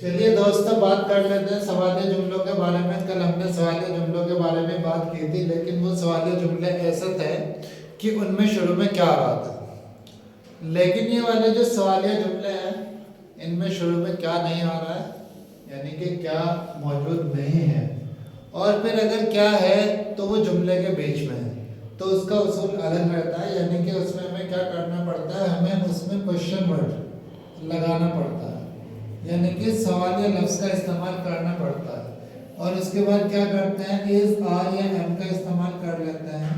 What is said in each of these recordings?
चलिए दोस्तों, बात कर लेते हैं सवालिया जुमलों के बारे में। कल हमने सवालिया जुमलों के बारे में बात की थी, लेकिन वो सवालिया जुमले ऐसे थे कि उनमें शुरू में क्या आ रहा था। लेकिन ये वाले जो सवालिया जुमले हैं, इनमें शुरू में क्या नहीं आ रहा है, यानी कि क्या मौजूद नहीं है। और फिर अगर क्या है तो वो जुमले के बीच में है, तो उसका उसूल अलग रहता है। यानी कि उसमें हमें क्या करना पड़ता है, हमें उसमें क्वेश्चन वर्ड लगाना पड़ता है, यानी कि सवालिया लफ्ज़ का इस्तेमाल करना पड़ता है। और उसके बाद क्या करते हैं, इज, आर या एम का इस्तेमाल कर लेते हैं।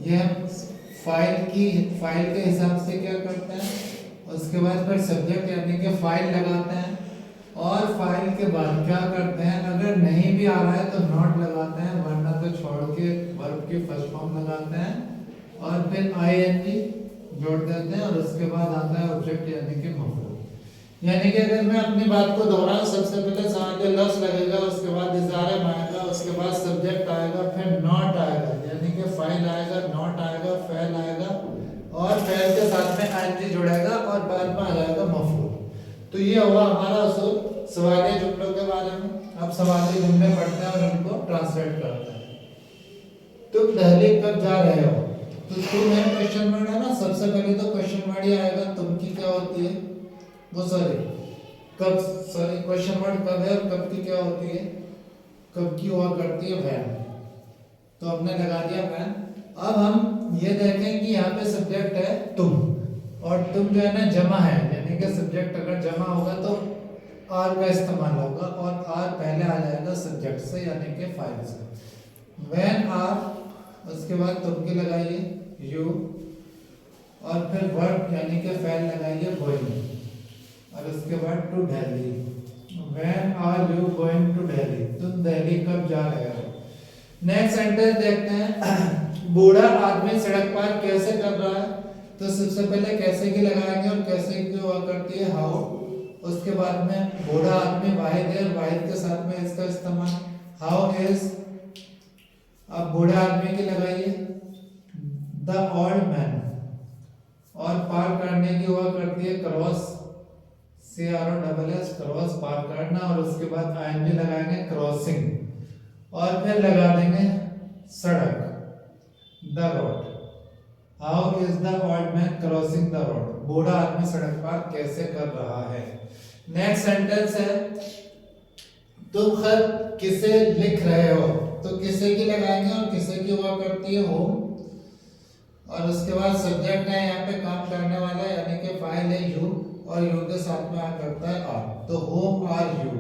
यह फाइल के हिसाब से क्या करते हैं। उसके बाद फिर सब्जेक्ट यानी कि फाइल लगाते हैं। और फाइल के बाद क्या करते हैं, अगर नहीं भी आ रहा है तो नॉट लगाते हैं, वरना तो छोड़ के वर्ब की फर्स्ट फॉर्म लगाते हैं और फिर आईएनजी जोड़ देते हैं। और उसके बाद आता है ऑब्जेक्ट यानी कि मफूल। यानी कि अगर मैं अपनी बात को दोहराऊं, सबसे पहले सवालिया लफ्ज़ लगेगा, उसके बाद इज़ारे आएगा, उसके बाद सब्जेक्ट आएगा, फिर नॉट आएगा, यानी कि फाइल आएगा, नॉट आएगा, फेल आएगा, और फेल के साथ में आईएनजी जुड़ेगा और बाद में आ जाएगा मफूल। तो ये हुआ हमारा उसूल सवालिया जुमलों के बारे में। अब सवालिया जुमले पढ़ते हैं और उनको ट्रांसलेट करते हैं। तुम दिल्ली कब जा रहे हो, तो तुम है क्वेश्चन वर्ड है ना। सबसे पहले तो क्वेश्चन वर्ड ही आएगा, तुम की क्या होती है, वो कब, क्वेश्चन वर्ड कब है और कब की क्या होती है, कब की हुआ करती है वैन। तो हमने लगा दिया वैन। अब हम ये देखें कि यहाँ पे सब्जेक्ट है तुम, और तुम जो है ना जमा है, यानी कि सब्जेक्ट अगर जमा होगा तो आर का इस्तेमाल होगा, और आर पहले आ जाएगा सब्जेक्ट से यानी कि फाइल से। वैन आर, उसके बाद तुम की लगाइए यू, और फिर वर्ब यानी कि फैल लगाइए गोइंग, और उसके बाद to Delhi. When are you going to Delhi? तुम दिल्ली कब जा रहे हो। नेक्स्ट सेंटेंस देखते हैं। बूढ़ा आदमी सड़क पार कैसे कर रहा है, तो सबसे पहले कैसे की लगाएंगे, और कैसे की हुआ करती है हाउ। उसके बाद में बूढ़ा आदमी वाहिद है, वाहिद के साथ में इसका इस्तेमाल हाउ इज। अब बूढ़े आदमी की लगाइए द ओल्ड मैन, और पार करने की हुआ करती है क्रॉस, CROSS, क्रॉस पार करना, और उसके बाद आईएनजी लगाएंगे क्रॉसिंग, और फिर लगा देंगे सड़क, the road. How is the old man crossing the road, बूढ़ा आदमी सड़क पार कैसे कर रहा है। नेक्स्ट सेंटेंस है, तुम खत किसे लिख रहे हो, तो किसे की लगाएंगे, और किसे की हुआ करती है होम, और उसके बाद सब्जेक्ट है यहाँ पे काम करने वाला, यानी कि फाइल है यू, और यू के साथ में आ करता है आर, तो होम आर यू।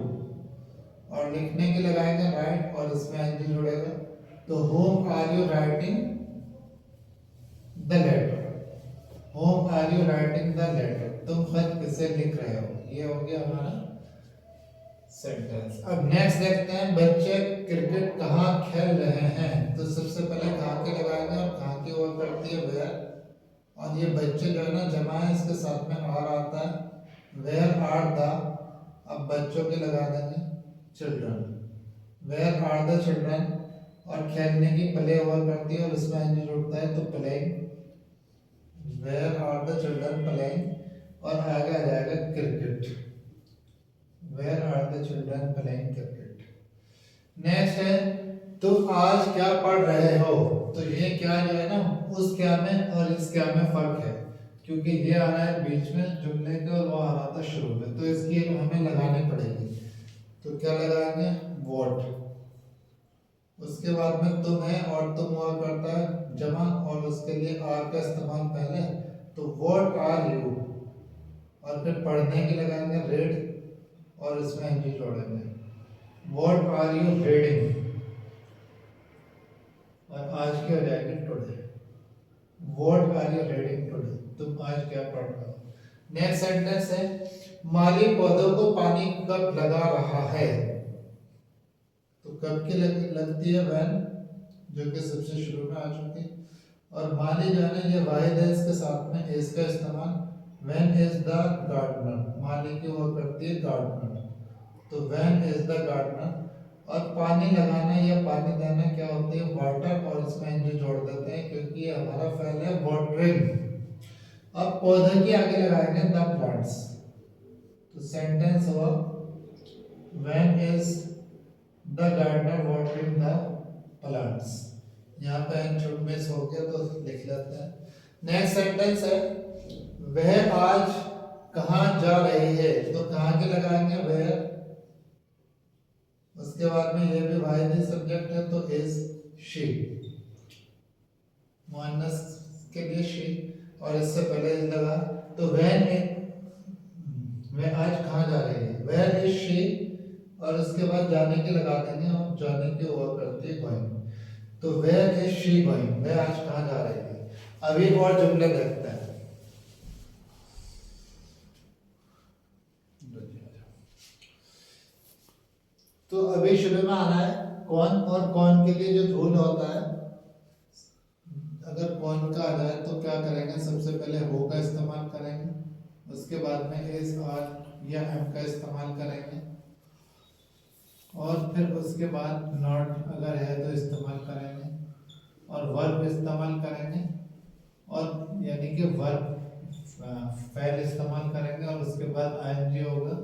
और लिखने की लगाएंगे राइट, और इसमें एनजी जुड़ेगा, तो whom are you writing the letter, whom are you writing the letter, तुम खत किसे लिख रहे हो। ये हो गया हमारा सेंटेंस। अब नेक्स्ट देखते हैं, बच्चे क्रिकेट कहाँ खेल रहे हैं, तो सबसे पहले कहाँ के लगाएंगे, और कहाँ की वो करती है वेयर, और ये बच्चे जो है ना जमा है, इसके साथ में आर आता है, वेयर आर द। अब बच्चों के लगा देंगे children, where are the children, और खेलने की प्ले हुआ करती है, और इसमें एनजी जुड़ता है तो playing, where are the children playing, और आगे आ जाएगा cricket, where are the children playing cricket. Next है, तुम आज क्या पढ़ रहे हो, तो ये क्या जो है ना, उस क्या में और इस क्या में फर्क है, क्योंकि ये आ रहा है बीच में जुमले के और वो आ रहा था शुरू में, तो इसकी हमें लगानी पड़ेगी। तो क्या लगाएंगे, वॉट। उसके बाद में तुम है, और तुम हुआ करता है जमा, और उसके लिए आर का इस्तेमाल पहले, तो वॉट आर यू, और फिर पढ़ने की लगाएंगे रीड, और इसमें एनजी जोड़ेंगे, वॉट आर यू रीडिंग, और आज की हो जाएगी today, what are you reading today, तुम आज क्या पढ़ रहे हो। नेक्स्ट सेंटेंस है, माली पौधों को पानी कब लगा रहा है, तो कब की लगती है वैन, जो कि सबसे शुरू में आ चुकी, और माली जो है ना ये वाहिद है, इसके साथ में इज का इस्तेमाल, व्हेन इज द गार्डनर, माली की वो करती है गार्डनर, तो व्हेन इज द गार्डनर। और पानी लगाना या पानी देना क्या होती है, वाटर, और इसमें एनजी जोड़ देते हैं क्योंकि ये हमारा फैल है वाटरिंग। अब पौधे की आगे लगाएंगे द प्लांट्स, तो सेंटेंस हुआ when is the gardener watering the plants. यहाँ पे छुट मिस हो गया तो लिख लेते हैं। नेक्स्ट सेंटेंस है वह आज कहाँ जा रही है, तो कहाँ के लगाएंगे वेयर। उसके बाद में ये भी वाहिद सब्जेक्ट है तो इज शी, मुअन्नस के लिए शी, और इससे पहले इज लगा तो वह आज कहाँ जा रही है, वेयर इज शी, और उसके बाद जाने के लगा देंगे और जाने की हुआ करती है गोइंग, तो वेयर इज शी गोइंग, वह आज कहाँ जा रही है। अभी और जुमले देखते हैं। तो अभी शुरू में आना है कौन, और कौन के लिए जो रूल होता है, अगर कौन का आ जाए तो क्या करेंगे, सबसे पहले हो का इस्तेमाल करेंगे, उसके बाद में इज आर या एम का इस्तेमाल करेंगे, और फिर उसके बाद नॉट अगर है तो इस्तेमाल करेंगे, और वर्ब इस्तेमाल करेंगे, और यानी कि वर्ब फेल इस्तेमाल करेंगे, और उसके बाद आईएनजी होगा,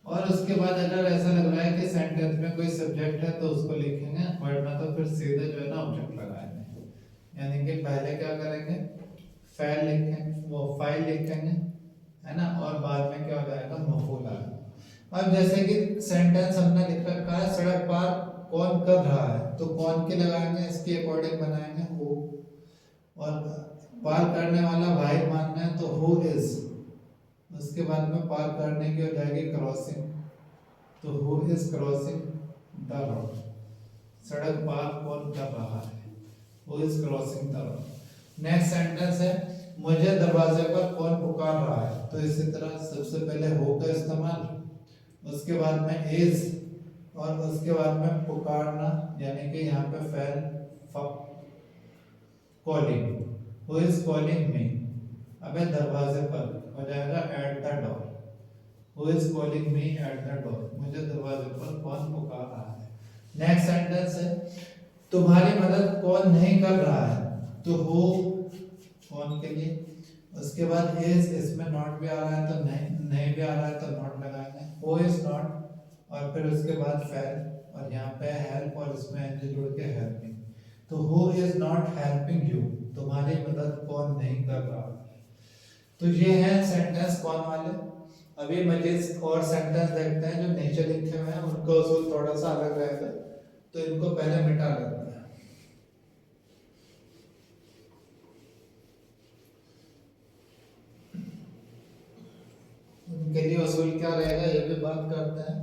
और उसके बाद अगर ऐसा लग रहा है कि सेंटेंस में कोई सब्जेक्ट है तो उसको लिखेंगे, वरना तो फिर सीधे जो है ना ऑब्जेक्ट लगाएंगे। यानी कि पहले क्या करेंगे, फेल लिखेंगे, वो फाइल लिखेंगे, है ना, और बाद में क्या हो जाएगा, मफूल आएगा। अब जैसे कि सेंटेंस हमने लिख रखा है सड़क पार कौन कर रहा है, तो कौन के लगाएंगे, इसके अकॉर्डिंग बनाएंगे हु, और पार करने वाला वाहिद मानना है तो हु इज, उसके बाद में पार करने की हो जाएगी क्रॉसिंग, तो who is crossing the road, सड़क पार कौन कर रहा है, who is crossing the road. Next sentence है मुझे दरवाजे पर कौन पुकार रहा है, तो इसी तरह सबसे पहले हु का इस्तेमाल, उसके बाद में इज, और उसके बाद में पुकारना, यानी कि यहाँ पे fail calling, who is calling me, अबे दरवाजे पर हो जाएगा at the door, who is calling me at the door, मुझे दरवाजे पर कौन पुकार रहा है। नेक्स्ट सेंटेंस है तुम्हारी मदद कौन नहीं कर रहा है, तो हु कौन के लिए, उसके बाद इज, इसमें नॉट भी आ रहा है तो नहीं भी आ रहा है तो नॉट लगाएंगे, हु इज नॉट, और फिर उसके बाद फेल, और यहाँ पे हेल्प, और इसमें एनजी जुड़ के हेल्पिंग, तो who is not helping you, तुम्हारी मदद कौन नहीं कर रहा। तो ये हैं सेंटेंस कौन वाले। अभी मजीद और सेंटेंस देखते हैं जो नीचे लिखे हुए हैं, उनका उसूल थोड़ा सा अलग रहेगा, तो इनको पहले मिटा लेते हैं। उनके लिए उसूल क्या रहेगा ये भी बात करते हैं।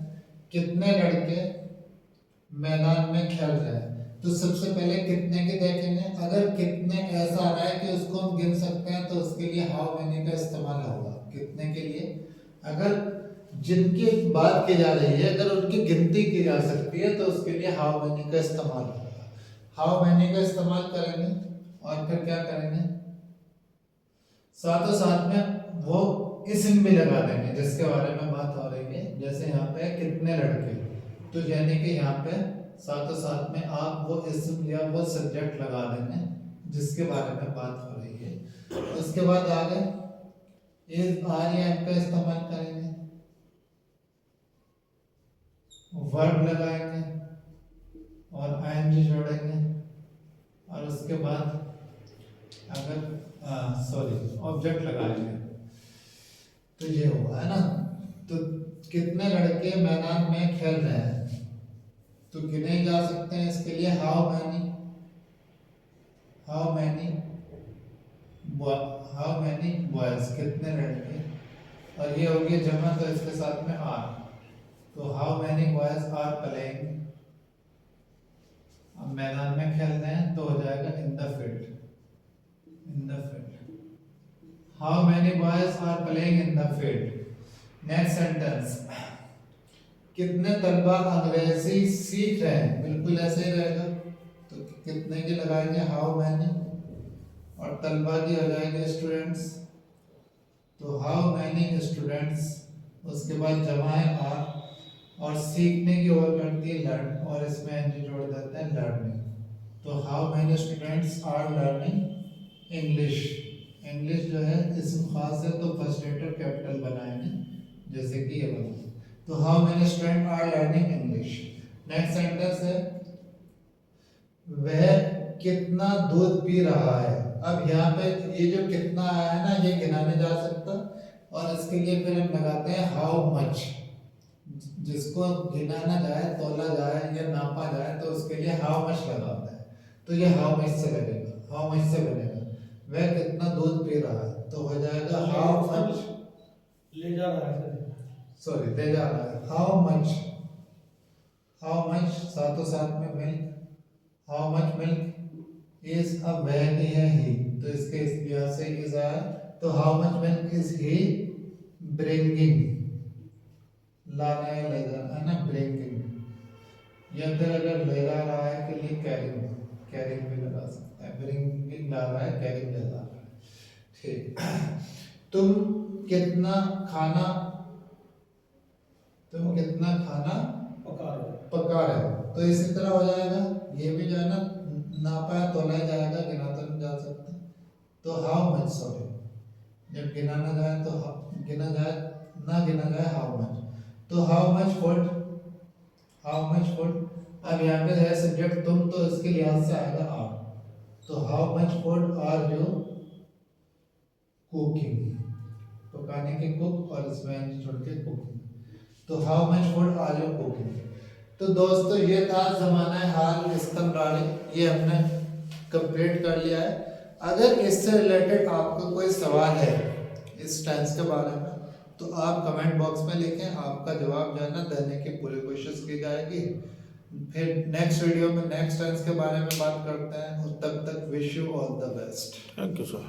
कितने लड़के मैदान में खेल रहे हैं, तो सबसे पहले कितने के देखेंगे, अगर कितने ऐसा आ रहा है कि उसको हम गिन सकते हैं तो उसके लिए हाउ मेनी का इस्तेमाल होगा। कितने के लिए अगर जिनकी बात की जा रही है अगर उनकी गिनती की जा सकती है तो उसके लिए हाउ मेनी का इस्तेमाल होगा। हाउ मेनी का इस्तेमाल करेंगे और फिर क्या करेंगे, साथों साथ में वो इसम भी लगा देंगे जिसके बारे में बात हो रही है। जैसे यहाँ पे कितने लड़के, तो यानी कि यहाँ पे साथों साथ में आप वो इसम या वो सब्जेक्ट लगा देंगे जिसके बारे में बात हो रही है। उसके बाद आगे इज आर या एम का इस्तेमाल करेंगे, वर्ब लगाएंगे और आईएनजी जोड़ेंगे, और उसके बाद अगर ऑब्जेक्ट लगाएंगे तो ये होगा, है ना। तो कितने लड़के मैदान में खेल रहे हैं, तो गिने जा सकते हैं। इसके लिए हाउ मैनी बॉयज, कितने लड़के, और ये हो गया जमा तो इसके साथ में आर, तो how many boys are playing, अब मैदान में खेल रहे हैं तो हो जाएगा in the field, how many boys are playing in the field. Next sentence, कितने तलबा अंग्रेजी सीख रहे हैं, बिल्कुल ऐसे ही रहेगा, तो कितने के लगाएंगे हाउ मैनी, और तलबा की हो जाएंगे स्टूडेंट्स, तो हाउ मैनी स्टूडेंट्स, उसके बाद जमा है आर, और सीखने की ओर करती है लर्न, और इसमें एनजी जोड़ देते हैं लर्निंग, तो how many students are learning English. English जो है इसम खास है तो फर्स्ट लेटर कैपिटल बनाएंगे, जैसे कि ये वाला। तो how many student are learning English. Next sentence है वह कितना दूध पी रहा है। अब यहाँ पे ये जो कितना आया है ना, ये गिनाने जा सकता, और इसके लिए फिर हम लगाते हैं हाउ मच। जिसको गिना ना जाए, तोला जाए या नापा जाए, तो उसके लिए हाउ मच लगाते हैं। तो ये हाउ मच से लगेगा, हाउ मच से बनेगा वह कितना दूध पी रहा है, तो हो जाएगा हाउ मच, ले जा रहा है, सॉरी ले जा रहा है, हाउ मच, हाउ मच साथों साथ में milk, how much milk is a वह है ही, तो इसके इस लिहाज से इज आया, तो how much milk is he bringing, लाना या ले जाना है ना, ब्रिंगिंग। या फिर अगर ले जा रहा है के लिए कैरिंग, कैरिंग भी लगा सकते हैं, ब्रिंगिंग ला रहा है, कैरिंग ले जा रहा है। ठीक। तुम कितना खाना, तुम कितना खाना पका रहे हो, तो इसी तरह हो जाएगा। ये भी जो है ना नापा है तोला जाएगा, गिना तो नहीं जा सकता। तो हाउ मच, सॉरी जब गिना ना जाए तो गिना जाए, ना गिना जाए हाउ मच, तो how much food, how much food. अब यहाँ पे है सब्जेक्ट तुम, तो इसके लिहाज से आएगा आर, तो how much food are you cooking, पकाने के कुक, और इसमें छोड़ के कुकिंग, तो how much food are you cooking. तो दोस्तों ये था ज़माना हाल इस्तमरारी, ये हमने कंप्लीट कर लिया है। अगर इससे रिलेटेड आपको कोई सवाल है इस टेंस के बारे में, तो आप कमेंट बॉक्स में लिखें, आपका जवाब जो है ना देने की पूरी कोशिश की जाएगी। फिर नेक्स्ट वीडियो में नेक्स्ट टेंस के बारे में बात करते हैं, तब तक wish you all the best. Thank you sir.